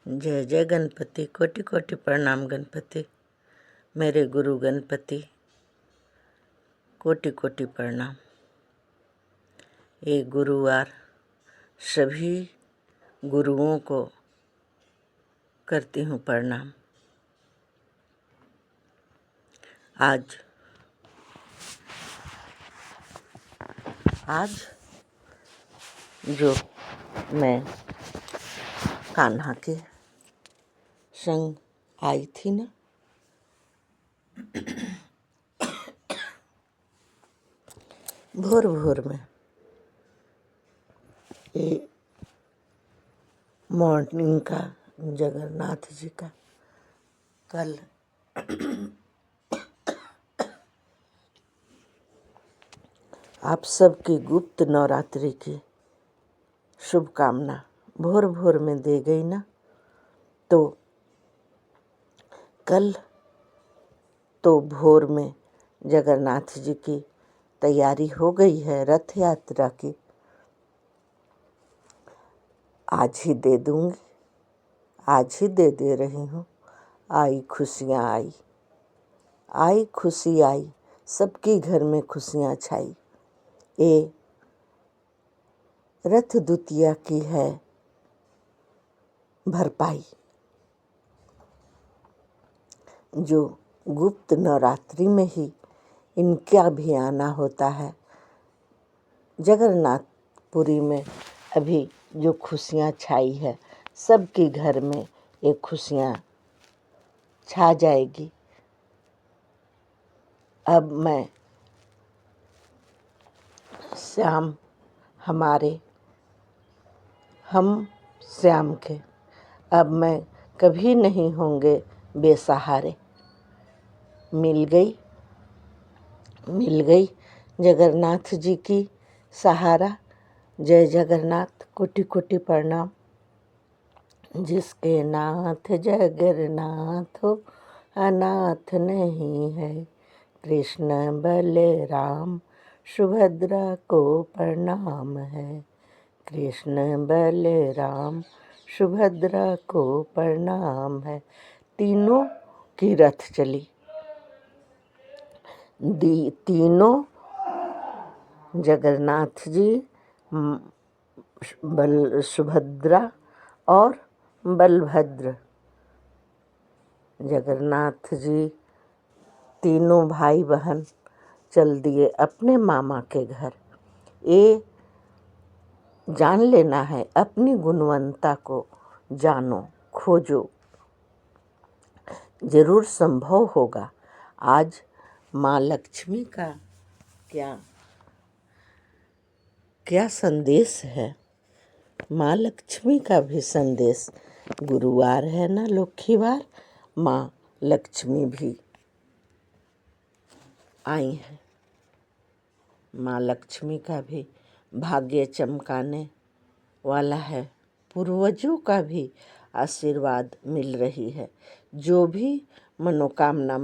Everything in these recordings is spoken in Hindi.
जय जय गणपति, कोटि कोटि प्रणाम गणपति। मेरे गुरु गणपति, कोटि कोटि प्रणाम। ये गुरुवार सभी गुरुओं को करती हूँ प्रणाम। आज जो मैं कान्हा के संग आई थी ना, भोर भोर में ये मॉर्निंग का जगन्नाथ जी का कल आप सबकी गुप्त नवरात्रि की शुभकामना भोर भोर में दे गई ना, तो कल तो भोर में जगन्नाथ जी की तैयारी हो गई है रथ यात्रा की। आज ही दे दूंगी, आज ही दे रही हूँ। आई खुशियाँ आई खुशी आई, सबके घर में खुशियाँ छाई। ये रथ द्वितीया की है भरपाई। जो गुप्त नवरात्रि में ही इनका भी आना होता है। जगन्नाथपुरी में अभी जो खुशियाँ छाई है, सबके घर में ये खुशियाँ छा जाएगी। अब मैं श्याम हम श्याम के अब मैं कभी नहीं होंगे बेसहारे। मिल गई जगन्नाथ जी की सहारा। जय जगन्नाथ, कोटि कोटि प्रणाम। जिसके नाथ जगन्नाथ हो, अनाथ नहीं है। कृष्ण बलराम सुभद्रा को प्रणाम है। कृष्ण बलराम सुभद्रा को प्रणाम है। तीनों की रथ चली। तीनों जगन्नाथ जी, सुभद्रा और बलभद्र। जगन्नाथ जी तीनों भाई बहन चल दिए अपने मामा के घर। ये जान लेना है, अपनी गुणवत्ता को जानो, खोजो, जरूर संभव होगा। आज माँ लक्ष्मी का क्या संदेश है। माँ लक्ष्मी का भी संदेश। गुरुवार है ना, लक्ष्मीवार, माँ लक्ष्मी भी आई है। माँ लक्ष्मी का भी भाग्य चमकाने वाला है। पूर्वजों का भी आशीर्वाद मिल रही है। जो भी मनोकामना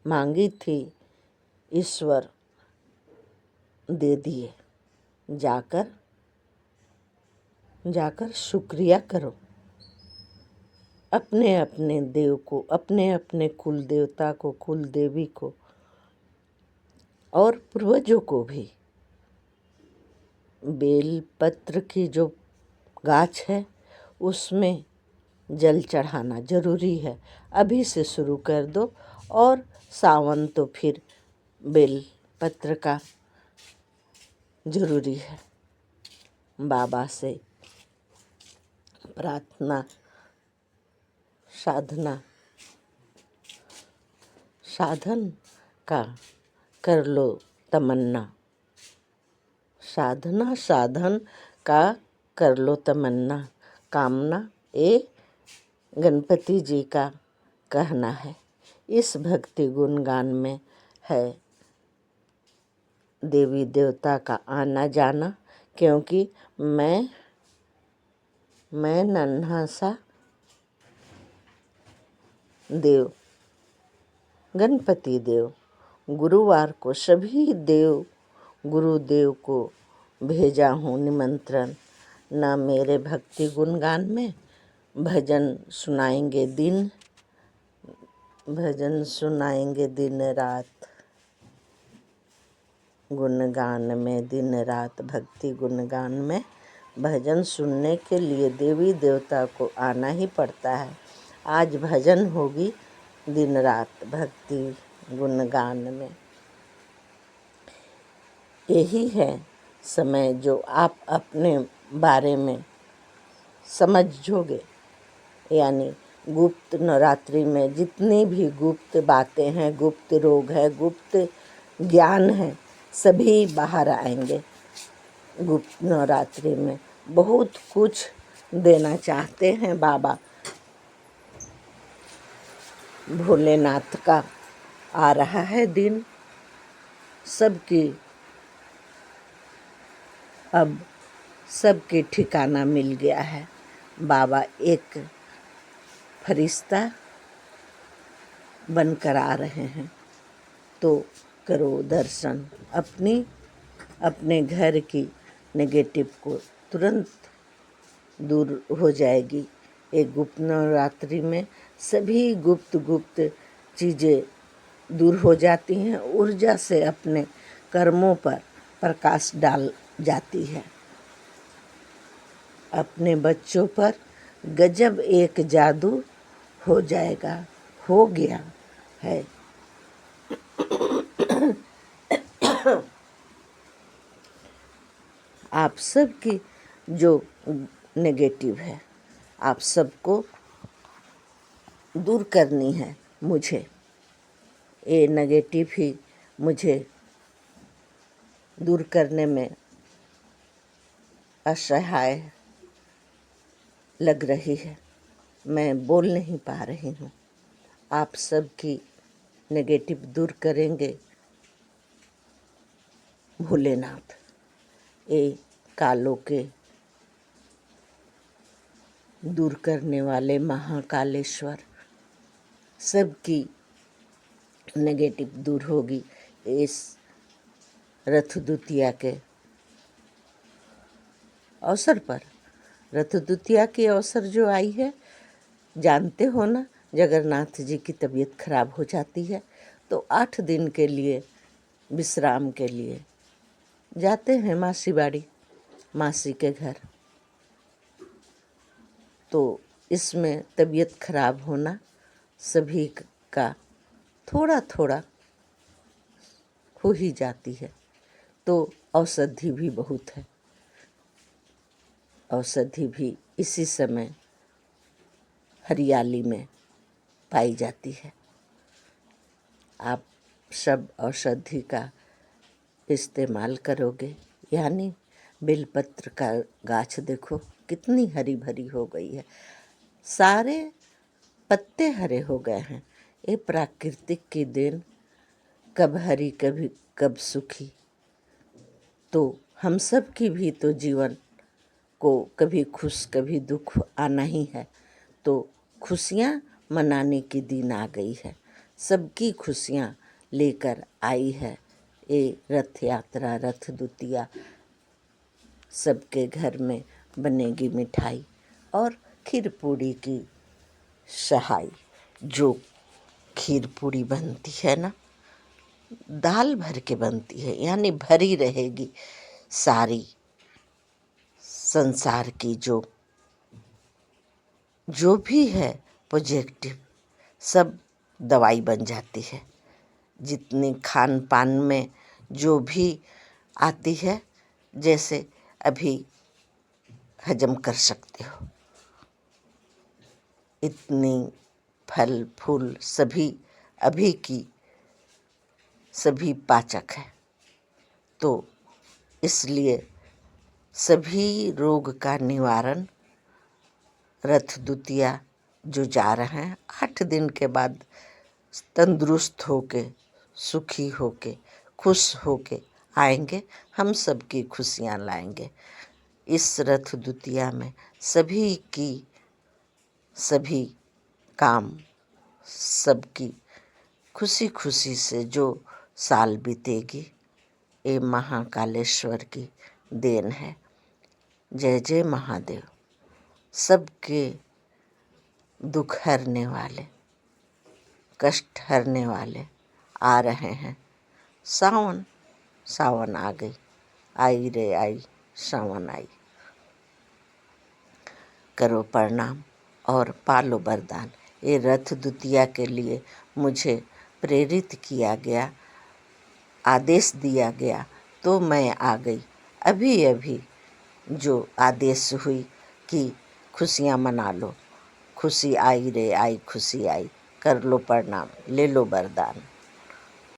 मांगी थी, ईश्वर दे दिए। जाकर शुक्रिया करो। अपने अपने देव को, अपने अपने कुल देवता को, कुल देवी को और पूर्वजों को भी। बेल पत्र की जो गाछ है, उसमें जल चढ़ाना जरूरी है। अभी से शुरू कर दो। और सावन तो फिर बेल पत्र का जरूरी है। बाबा से प्रार्थना, साधन का कर लो तमन्ना। साधन का कर लो तमन्ना। कामना ये गणपति जी का कहना है। इस भक्ति गुणगान में है देवी देवता का आना जाना। क्योंकि मैं नन्हा सा देव, गणपति देव, गुरुवार को सभी गुरुदेव को भेजा हूँ निमंत्रण। न मेरे भक्ति गुणगान में, भजन सुनाएंगे दिन रात, गुणगान में दिन रात, भक्ति गुणगान में। भजन सुनने के लिए देवी देवता को आना ही पड़ता है। आज भजन होगी दिन रात भक्ति गुणगान में। यही है समय जो आप अपने बारे में समझोगे, यानी गुप्त नवरात्रि में जितनी भी गुप्त बातें हैं, गुप्त रोग है, गुप्त ज्ञान है, सभी बाहर आएंगे। गुप्त नवरात्रि में बहुत कुछ देना चाहते हैं बाबा भोलेनाथ का। आ रहा है दिन, अब सबके ठिकाना मिल गया है। बाबा एक फरिश्ता बनकर आ रहे हैं, तो करो दर्शन। अपने घर की नेगेटिव को तुरंत दूर हो जाएगी। एक गुप्त नवरात्रि में सभी गुप्त चीज़ें दूर हो जाती हैं। ऊर्जा से अपने कर्मों पर प्रकाश डाल जाती है। अपने बच्चों पर गजब एक जादू हो जाएगा, हो गया है। आप सबकी जो नेगेटिव है, आप सबको दूर करनी है। मुझे ये नेगेटिव ही मुझे दूर करने में असहाय लग रही है। मैं बोल नहीं पा रही हूँ। आप सबकी नेगेटिव दूर करेंगे भोलेनाथ। ये कालों के दूर करने वाले महाकालेश्वर, सबकी नेगेटिव दूर होगी इस रथ द्वितीया के अवसर पर। रथ द्वितीया के अवसर जो आई है, जानते हो ना, जगन्नाथ जी की तबीयत खराब हो जाती है, तो 8 दिन के लिए विश्राम के लिए जाते हैं मासी बाड़ी, मासी के घर। तो इसमें तबीयत खराब होना सभी का थोड़ा थोड़ा हो ही जाती है। तो औषधि भी बहुत है, औषधि भी इसी समय हरियाली में पाई जाती है। आप सब औषधि का इस्तेमाल करोगे, यानी बेलपत्र का गाछ देखो कितनी हरी भरी हो गई है, सारे पत्ते हरे हो गए हैं। ये प्राकृतिक की देन, कब हरी कब सूखी। तो हम सब की भी तो जीवन को कभी खुश कभी दुख आना ही है। तो खुशियाँ मनाने की दिन आ गई है, सबकी खुशियाँ लेकर आई है ये रथ यात्रा, रथ द्वितीया। सबके घर में बनेगी मिठाई और खीर पूड़ी की सहाय। जो खीर पूड़ी बनती है ना, दाल भर के बनती है, यानी भरी रहेगी सारी संसार की जो भी है पॉजिटिव, सब दवाई बन जाती है। जितनी खान पान में जो भी आती है, जैसे अभी हजम कर सकते हो, इतनी फल फूल सभी अभी की सभी पाचक है। तो इसलिए सभी रोग का निवारण रथ द्वितीया जो जा रहे हैं, 8 दिन के बाद तंदुरुस्त होके, सुखी होके, खुश होके आएंगे। हम सबकी खुशियाँ लाएंगे। इस रथ द्वितीया में सभी की सभी काम, सबकी खुशी खुशी से जो साल बीतेगी, ये महाकालेश्वर की देन है। जय जय महादेव। सबके दुख हरने वाले, कष्ट हरने वाले आ रहे हैं। सावन, सावन आ गई, आई रे आई, सावन आई। करो प्रणाम और पालो वरदान। ये रथ द्वितीया के लिए मुझे प्रेरित किया गया, आदेश दिया गया, तो मैं आ गई। अभी अभी जो आदेश हुई कि खुशियाँ मना लो, खुशी आई रे आई, खुशी आई। कर लो प्रणाम, ले लो वरदान।